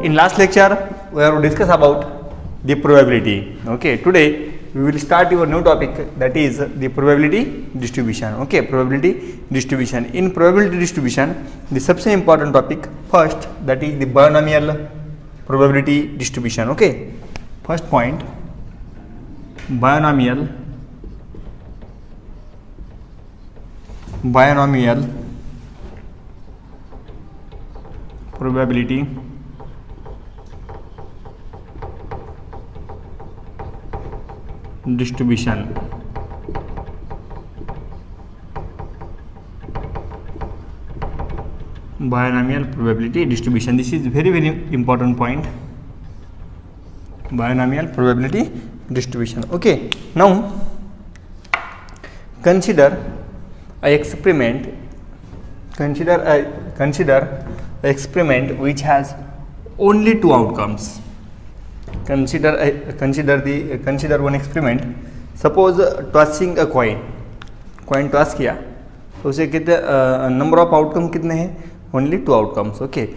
In last lecture, we have discussed about the probability. Okay, today we will start your new topic, that is the probability distribution. Okay, probability distribution. In probability distribution, the सबसे important topic first, that is the binomial probability distribution. Okay, first point, binomial probability distribution. Binomial probability distribution. This is very important point. Binomial probability distribution. Okay. Now consider a experiment. Consider experiment which has only two outcomes. Consider one experiment. Suppose tossing a coin toss किया तो उसे कितने number of outcome कितने हैं? Only two outcomes. Okay.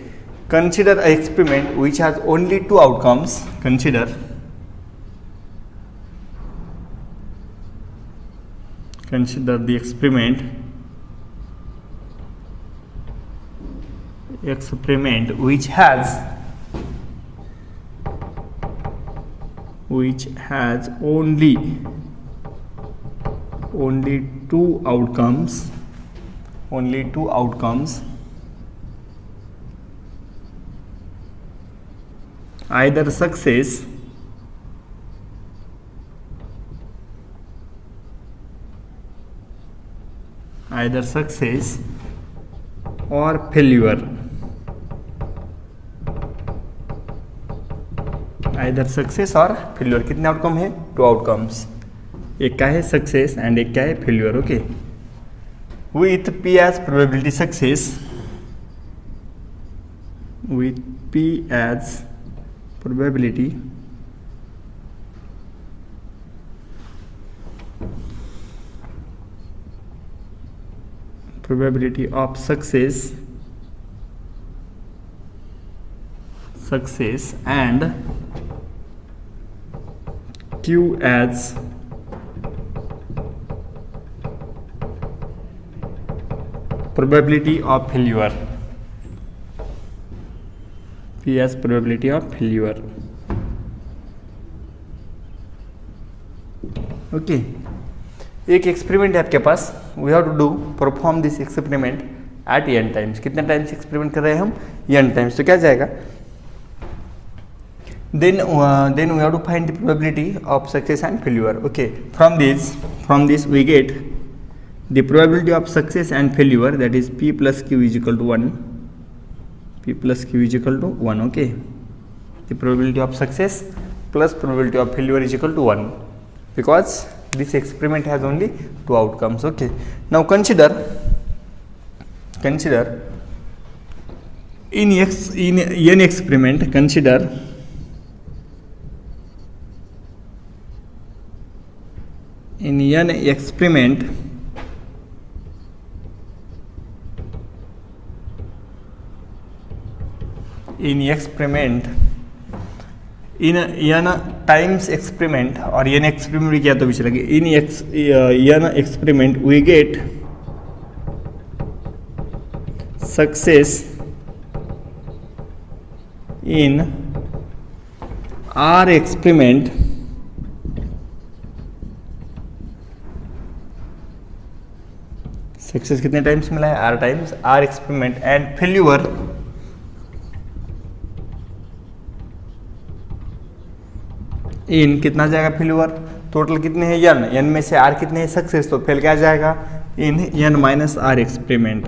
Consider a experiment which has only two outcomes. Consider the experiment which has only two outcomes, either success or failure. Either success or failure. कितने outcome है? Two outcomes. एक का है success and एक क्या है? Failure. Okay. With P as probability success, with P as probability of success and Q as probability of failure. P as probability of failure. Okay. एक experiment है आपके पास. We have to do perform this experiment at n times. कितने times experiment कर रहे हैं हम? n times. तो क्या जाएगा? then we have to find the probability of success and failure. Okay, from this we get the probability of success and failure, that is P plus Q is equal to 1. Okay, the probability of success plus probability of failure is equal to 1, because this experiment has only two outcomes. Okay, now consider in n experiment, consider in n experiment in n times experiment, और n experiment भी क्या तो विषय लगे. in n experiment we get success in R experiment success कितने times मिला है? R times. R experiment and failure in कितना जाएगा? फेल्यूर. टोटल कितने हैं? n में से R कितने हैं? सक्सेस. तो फेल क्या जाएगा? इन n minus R experiment.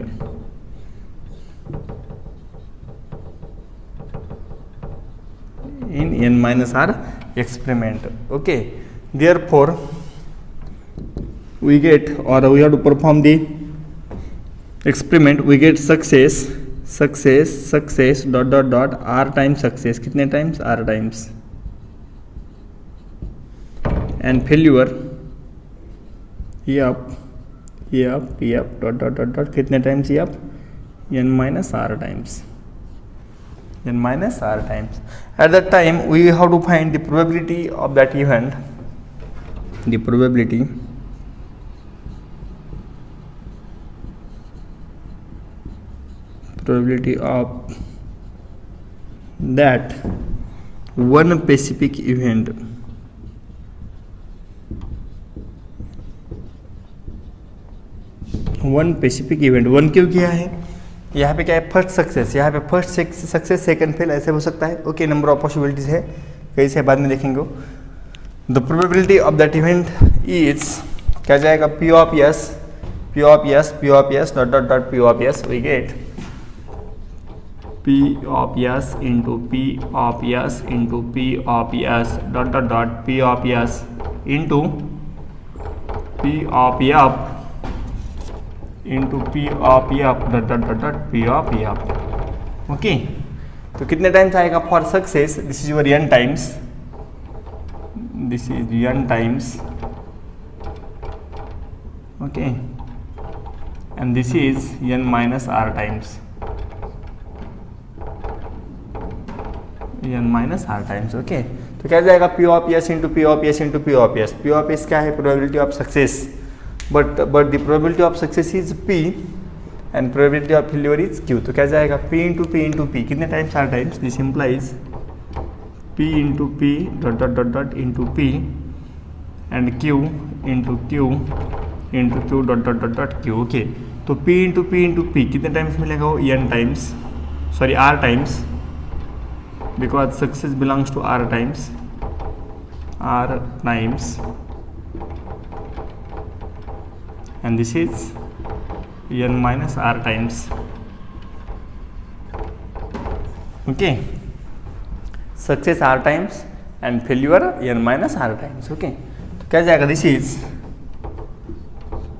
In n minus R experiment. Okay, therefore we get, or we have to perform the experiment, we get success dot R times success. कितने times? R times. and failure F dot कितने times F? n minus R times. n minus r times. At that time we have to find the probability of that event, the probability of that one specific event one क्यों किया है, यहाँ पे क्या है, first success, यहाँ पे first success second fail ऐसे हो सकता है. ओके, नंबर ऑफ पॉसिबिलिटीज है, कैसे बाद में देखेंगे. The probability of that event is क्या जाएगा, P of S dot dot dot P of S, we get P of S into P of S into P of S dot dot dot P of S into P of F into P of F dot dot dot dot P of F. Okay, तो कितने times आएगा for success, this is your n times, this is n times. Okay, and this is n minus r times, n minus r times. Okay, तो क्या जाएगा, P of S into P of S into P of S. P of S क्या है, probability of success, but the probability of success is P and probability of failure is Q. तो क्या जाएगा, P into P कितने times, r times. This implies P into P dot dot dot dot into P and Q into Q into Q dot dot dot dot Q. Okay, तो P into P कितने times मिलेगा, वो n times, sorry r times, because success belongs to r times, and this is n minus r times. Okay, success r times and failure n minus r times. Okay, तो क्या जाएगा, this is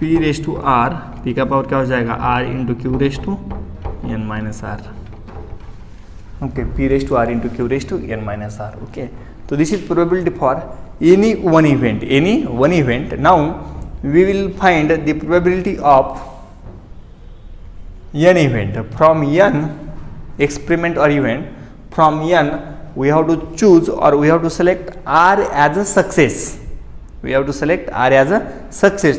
p raise to r, p का power क्या हो जाएगा, r into q raise to n minus r. Okay, p raised to r into q raised to n minus r. Okay, so this is probability for any one event. Now we will find the probability of n event. From n experiment or event, from n we have to choose or we have to select r as a success.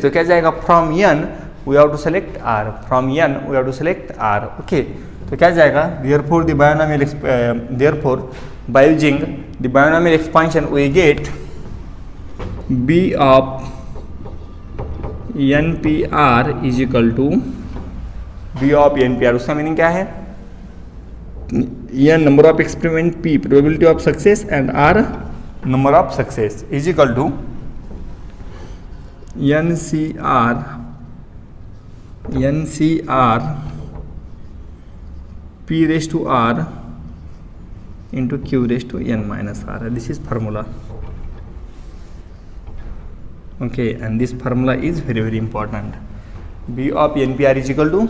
तो क्या जाएगा, from n we have to select r. Okay, तो क्या जाएगा, therefore by using the binomial expansion we get b of npr is equal to b of npr. उसका meaning क्या है, n number of experiment, p probability of success and r number of success is equal to ncr p raised to r into q raised to n minus r. This is formula. Okay, and this formula is very very important. b of npr is equal to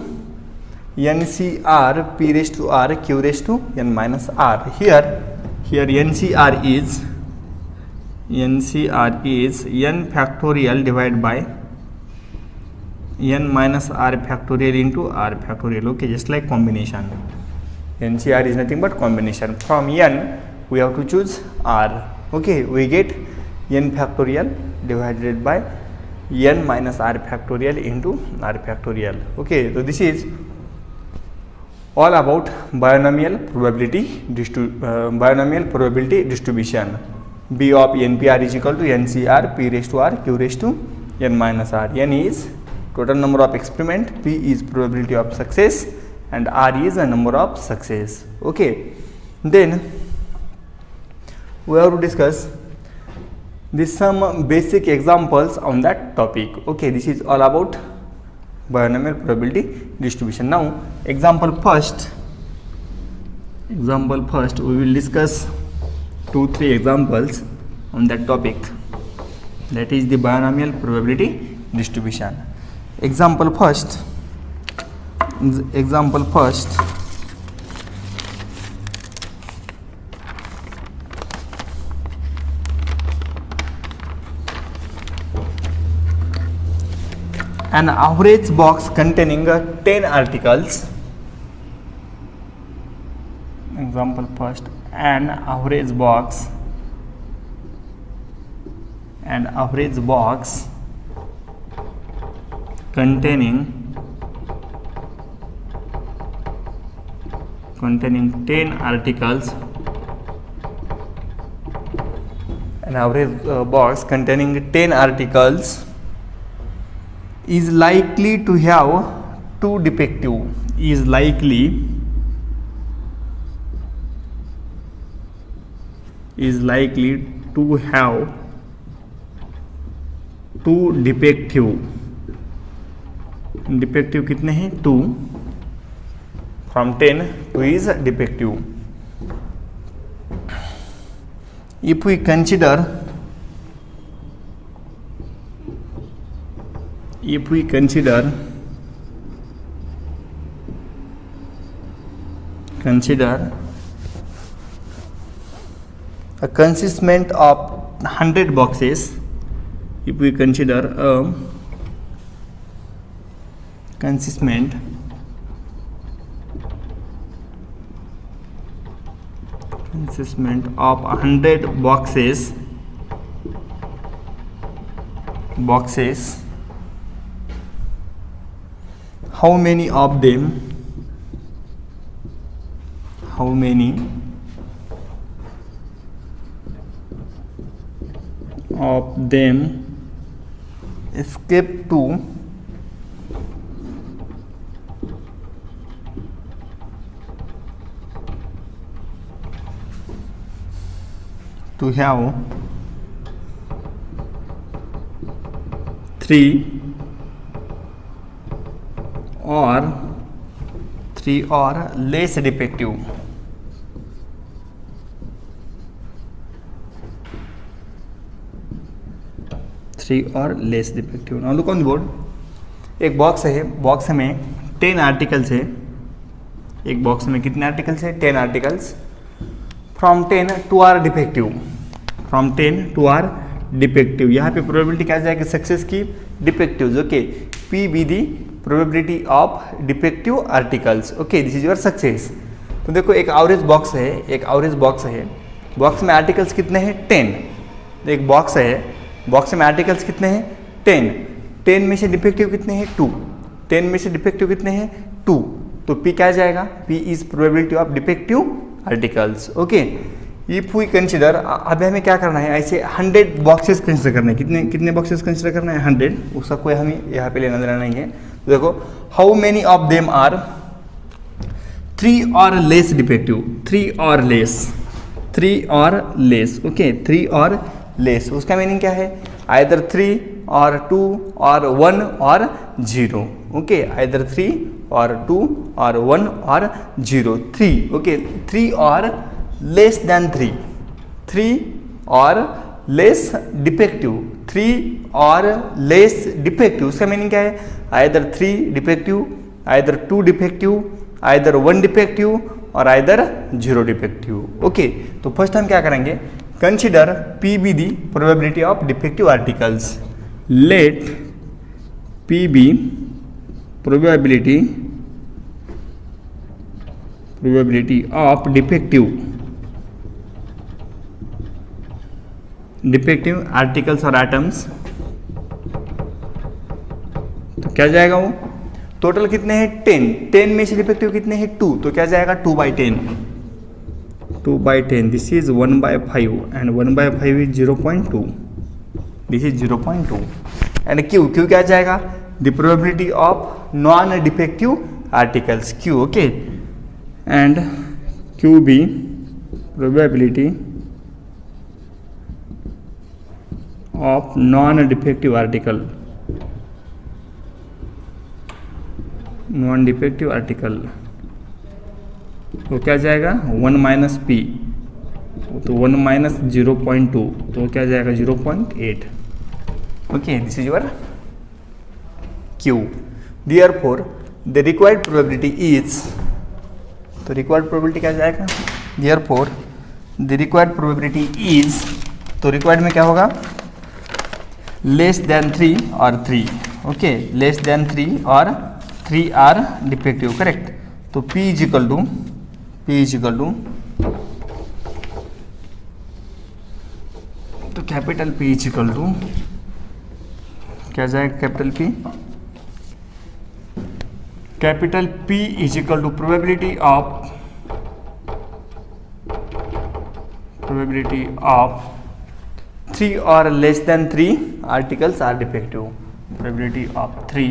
ncr p raised to r q raised to n minus r. Here ncr is n factorial divided by n minus r factorial into r factorial. Okay, just like combination. NCR is nothing but combination. From n we have to choose r. Okay, we get n factorial divided by n minus r factorial into r factorial. Okay, so this is all about binomial probability distribution. B of NPR is equal to NCR p raised to r q raised to n minus r. N is total number of experiment, p is probability of success and r is a number of success. Okay, then we have to discuss some basic examples on that topic. Okay, this is all about binomial probability distribution. Now example first we will discuss 2-3 examples on that topic, that is the binomial probability distribution. Example first, an average box containing 10 articles example first, an average box containing 10 articles, an average box containing 10 articles is likely to have 2 defective, is likely to have 2 defective, defective कितने हैं 2, from 10 2 is defective. If we consider a consistent of 100 boxes, if we consider a consistent of 100 boxes, how many of them escape to have 3 or less defective. Now look on the board. एक box है, box में 10 articles है, एक box में कितने articles है 10 articles, from 10 two are defective, यहाँ पे प्रोबेबिलिटी क्या जाएगी सक्सेस की defective, okay, P be the probability of defective articles, okay, this is your success. तो देखो एक एवरेज बॉक्स है, बॉक्स में आर्टिकल्स कितने हैं 10, एक बॉक्स है, बॉक्स में आर्टिकल्स कितने हैं 10 में से डिफेक्टिव कितने हैं 2, 10 में से डिफेक्टिव कितने हैं 2, तो P क्या जाएगा, P is probability of defective articles, okay. If we consider, अब हमें क्या करना है, ऐसे 100 बॉक्सेस कंसिडर करना है, कितने बॉक्सेस कंसिडर करना है 100, उसका कोई हमें यहाँ पे लेना देना नहीं है. तो देखो how many of them are 3 और लेस डिफेक्टिव, 3 और लेस, ओके, 3 और लेस, उसका मीनिंग क्या है, आइदर 3 और 2 और 1 और 0, ओके, आइदर 3 और 2 और 1 और 0, 3, ओके, 3 और लेस देन 3 और लेस डिफेक्टिव, 3 और लेस डिफेक्टिव, उसका मीनिंग क्या है, either 3 defective, either 2 defective, either 1 defective और आइदर 0 डिफेक्टिव, ओके. तो फर्स्ट हम क्या करेंगे, consider P be the probability of defective articles. Let P be probability of defective articles or atoms. तो क्या जाएगा वो, टोटल कितने हैं 10 में से डिफेक्टिव कितने हैं 2, तो क्या जाएगा 2/10, this is 1/5 and 1/5 is 0.2, this is 0.2, and Q क्या जाएगा, the probability of non defective articles, Q, okay, and QB probability of non defective article, तो क्या जाएगा 1 माइनस P, तो 1 माइनस 0.2, तो क्या जाएगा 0.8, okay, this is your Q. Therefore the required probability is, तो रिक्वायर्ड प्रोबेबिलिटी क्या जाएगा, therefore the required probability is, तो रिक्वायर्ड में क्या होगा, लेस देन 3 और 3, ओके, लेस देन 3 और 3 आर डिफेक्टिव, करेक्ट. तो P is equal to P is equal to, तो capital P is equal to क्या जाएगा, capital P is equal to probability of 3 or less than 3 articles are defective. Probability of 3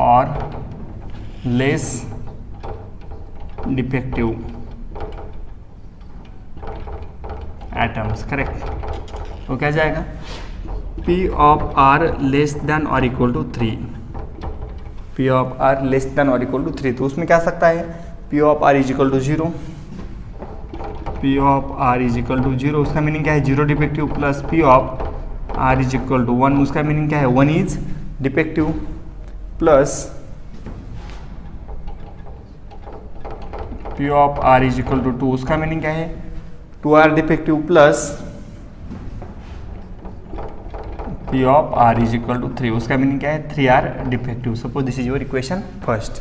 or less defective atoms, correct. तो क्या जाएगा, P of R less than or equal to 3. P of R less than or equal to 3, तो उसमें क्या आ सकता है, P of R is equal to 0. P of R is equal to 0, उसका meaning क्या है, 0 defective, plus P of R is equal to 1, उसका meaning क्या है, 1 is defective, plus P of R is equal to 2, उसका meaning क्या है, 2 are defective, plus P of R is equal to 3, उसका मीनिंग क्या है, 3 are defective. Suppose this is your equation first,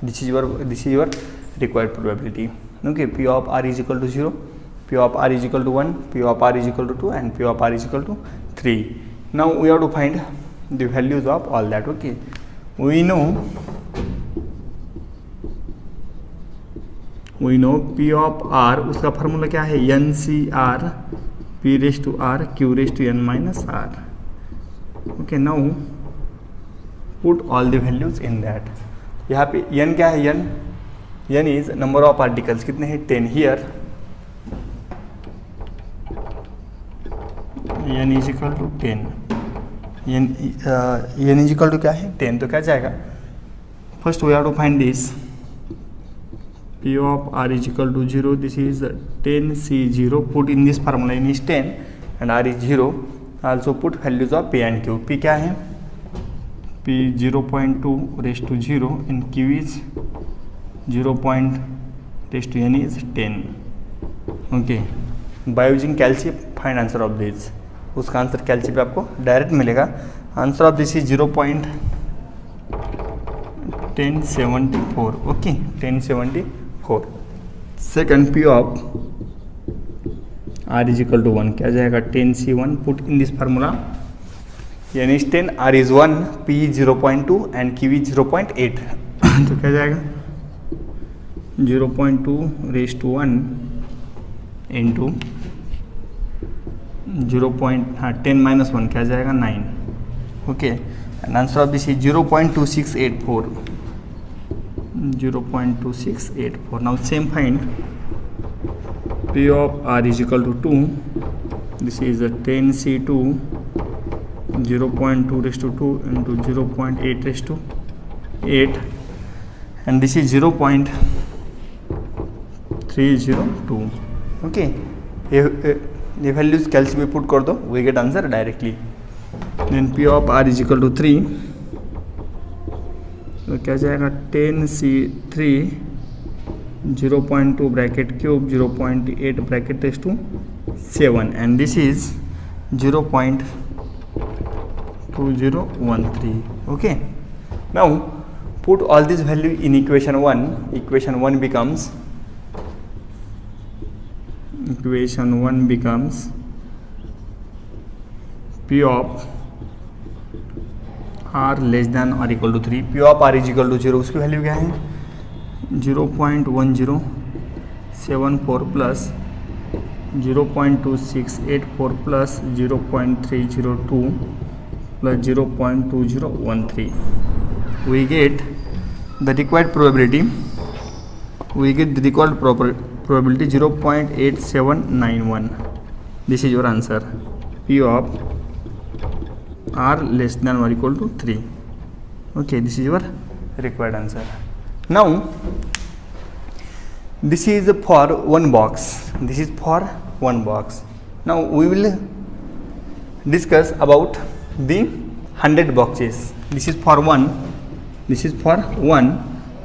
this is your required probability. Okay, P of R is equal to 0, P of R is equal to 1, P of R is equal to 2, and P of R is equal to 3. Now we have to find the values of all that. Okay, we know P of R, उसका formula क्या है, NCR P raised to R Q raised to N minus R. Okay, now put all the values in that. यहाँ पे N क्या है, N is number of particles, कितने हैं, 10. Here N is equal to 10. N is equal to क्या है, 10. तो क्या जाएगा, first we have to find this. P of R is equal to 0. This is 10C0. Put in this formula. N is 10 and R is 0. Also put values of P and Q. P क्या है, P 0.2 raised to 0 and Q is 0. raised to N is 10. Okay, by using calci find answer of this. उसका answer कैल्सी पे आपको direct मिलेगा. Answer of this is 0.1074. Okay, 1074. Second, P of R is equal to 1, क्या जाएगा, 10C1. Put in this formula, N is 10, R is 1, P is 0.2 and Q is 0.8. तो क्या जाएगा, 0.2 raised to 1 into 10 minus 1, क्या जाएगा, 9. Okay, and answer of this is 0.2684. 0.2684. Now same find P of R is equal to 2. This is a 10C2, 0.2 raised to 2 into 0.8 raised to 8, and this is 0.302. Okay, ये values कैल्सी में put कर दो, we get answer directly. Then P of R is equal to 3, तो क्या जाएगा, 10C3, 0.2 bracket cube, 0.8 bracket raise to 7, and this is 0.2013. Okay, now put all these value in equation 1. Equation 1 becomes P of R less than or equal to 3. P of R is equal to 0, उसकी value क्या है, 0.1074 plus 0.2684 plus 0.302 plus 0.2013. We get the required probability. Probability 0.8791. This is your answer. P of R less than or equal to 3. Okay, this is your required answer. Now this is for one box. Now we will discuss about the 100 boxes. This is for one.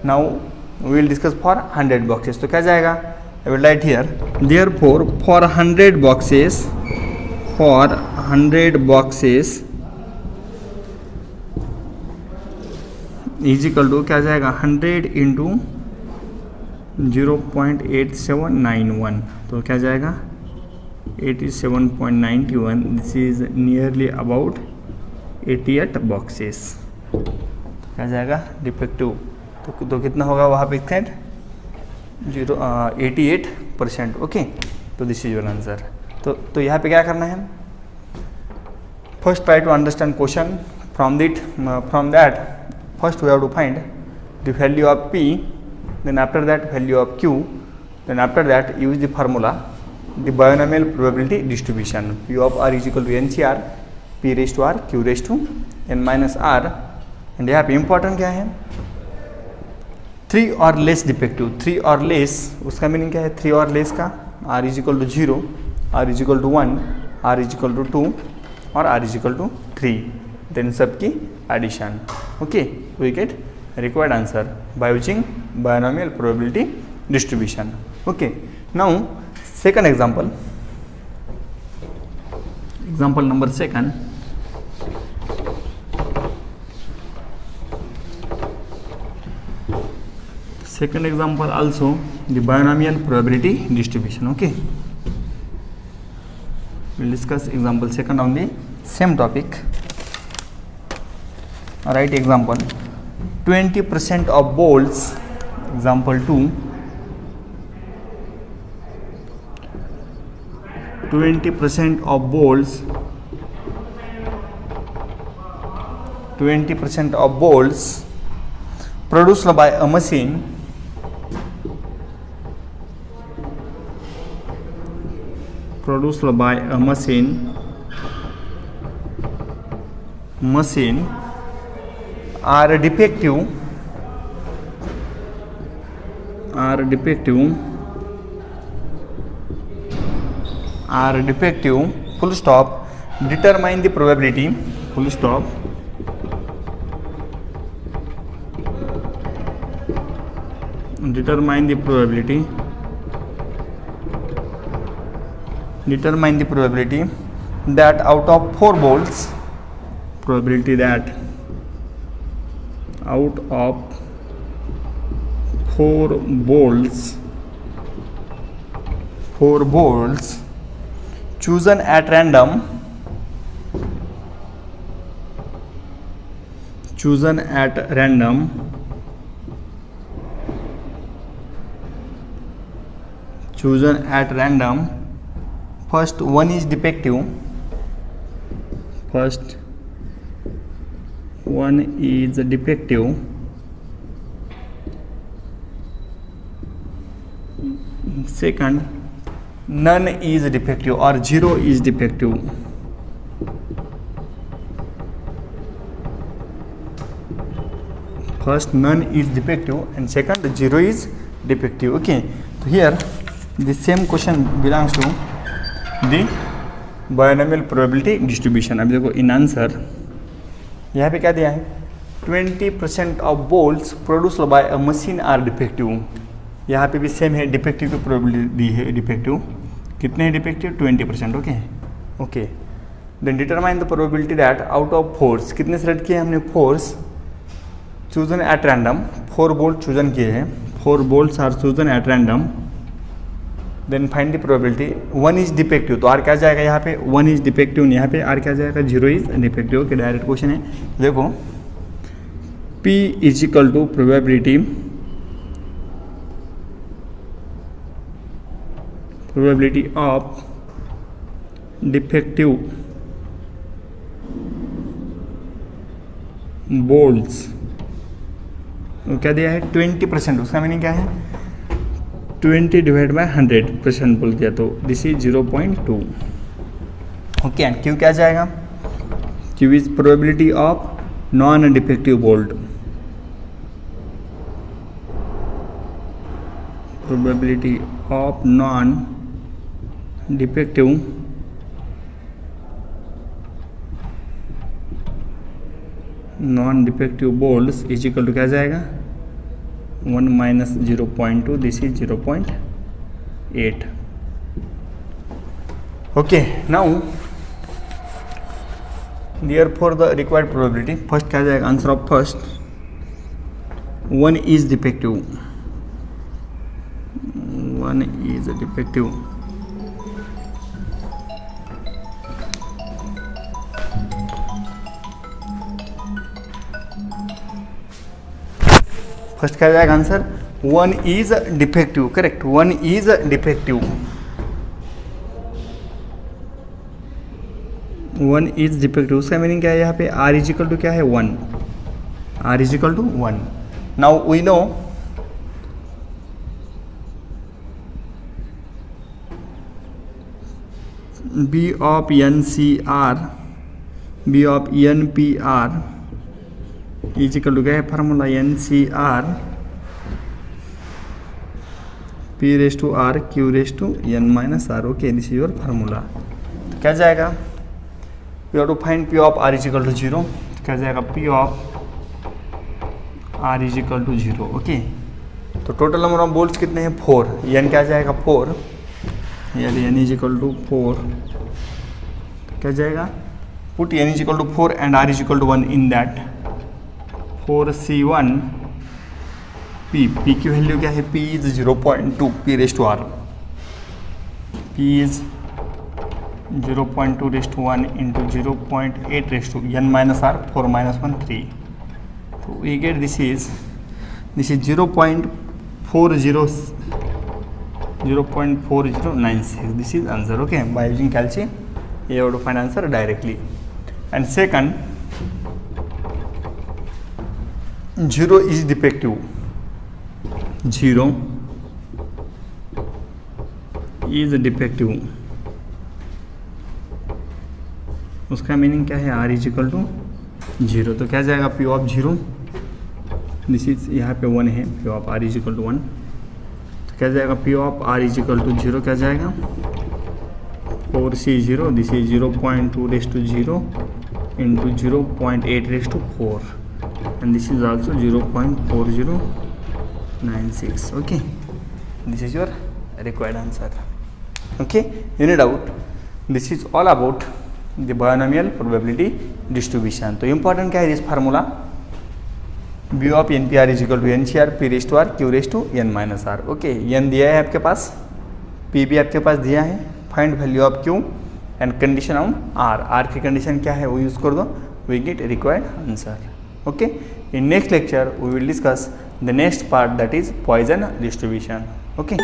Now we will discuss for 100 boxes. तो क्या जाएगा, I will write here. Therefore, for 100 boxes is equal to क्या जाएगा, 100 into 0.8791, तो क्या जाएगा 87.91. This is nearly about 88 boxes. तो क्या जाएगा डिफेक्टिव. तो कितना होगा वहाँ पे एक्सेंट 88%. ओके, तो दिस इज योर आंसर. तो यहाँ पे क्या करना है, first try to understand question. From that first we have to find the value of P, then after that value of Q, then after that use the formula, the binomial probability distribution. P of R is equal to NCR, P raised to R, Q raised to N minus R. and यहाँ पे important क्या है, 3 or less defective. 3 or less उसका meaning क्या है, 3 or less का R is equal to 0, R is equal to 1, R is equal to 2 और R is equal to 3, then सबकी addition. Okay, we get required answer by using binomial probability distribution. Okay, now second example number 2. Second example also the binomial probability distribution. Okay, we'll discuss example second on the same topic. Write example. 20% of balls, example 2, 20% of balls, 20% of balls produced by a machine are defective full stop. Determine the probability, full stop. Determine the probability that out of 4 balls, probability that out of 4 balls chosen at random, first one is defective, second none is defective or 0 is defective. First none is defective and second 0 is defective. Okay, so here the same question belongs to the binomial probability distribution. अब देखो in answer यहाँ पे क्या दिया है, 20% of balls produced by a machine are defective. यहाँ पे भी सेम है, डिफेक्टिव की प्रोबेबिलिटी दी है. डिफेक्टिव कितने हैं, defective 20%. Okay then determine the probability that out of 4, कितने सेलेक्ट किए हमने, 4 chosen at random, 4 bolt chosen किए हैं, 4 bolts are chosen at random. Then find the probability 1 is defective. तो आर क्या जाएगा यहाँ पे, 1 इज डिफेक्टिव, यहाँ पे आर क्या जाएगा, 0 is defective. Okay, direct question है. देखो P is equal to probability of defective bolts. तो क्या दिया है, 20%. उसका मीनिंग क्या है, 20 डिवाइड बाय 100% बोल दिया, तो this is 0.2. Okay, and q क्या जाएगा, q is probability of non defective bolt. Probability of non defective bolts is equal to क्या जाएगा, 1 minus 0.2, this is 0.8. Okay, now therefore the required probability, first क्या जाएगा, answer of first 1 is defective. 1 is defective. First क्या जाएगा answer, 1 is defective, correct, 1 is defective. 1 is defective, उसका meaning क्या है यहाँ पे, r इज इक्वल टू क्या है 1, r is equal to 1. Now we know B of NCR, B of NPR is equal to क्या है formula, NCR P raise to R Q raise to N minus R. Okay, this is your formula. तो क्या जाएगा, we have to find P of R is equal to 0. तो क्या जाएगा, P of R is equal to 0. Okay, तो total number of bolts कितने हैं, 4. N क्या जाएगा 4, N इज इक्वल टू 4. क्या जाएगा, put N is equal to 4 and R is equal to 1 in that 4C1 P. P की value क्या है, P is 0.2, P raise to R, P is 0.2 raise to 1 into 0.8 raise to N minus R, 4 minus 1 3. तो we get this is 0.4096. This is answer. Okay, by using calci you have to find answer directly. And second, 0 is defective. 0 is defective. उसका meaning क्या है, r is equal to 0. तो क्या जाएगा, P of 0, this is यहाँ पे 1 है, P of r is equal to 1. क्या जाएगा, P of R is equal to 0 क्या जाएगा, 4C0, this is 0.2 raise to 0 into 0.8 raise to 4 and this is also 0.4096. Okay, this is your required answer. Okay, any doubt, this is all about the binomial probability distribution. तो important क्या है this formula, B of NPR is equal to NCR P raise to R Q raise to N minus R. Okay, N दिया है आपके पास, P भी आपके पास दिया है, find value of Q and condition on R. R की condition क्या है वो यूज़ कर दो, we get required answer. Okay, in next lecture we will discuss the next part, that is Poisson distribution. Okay.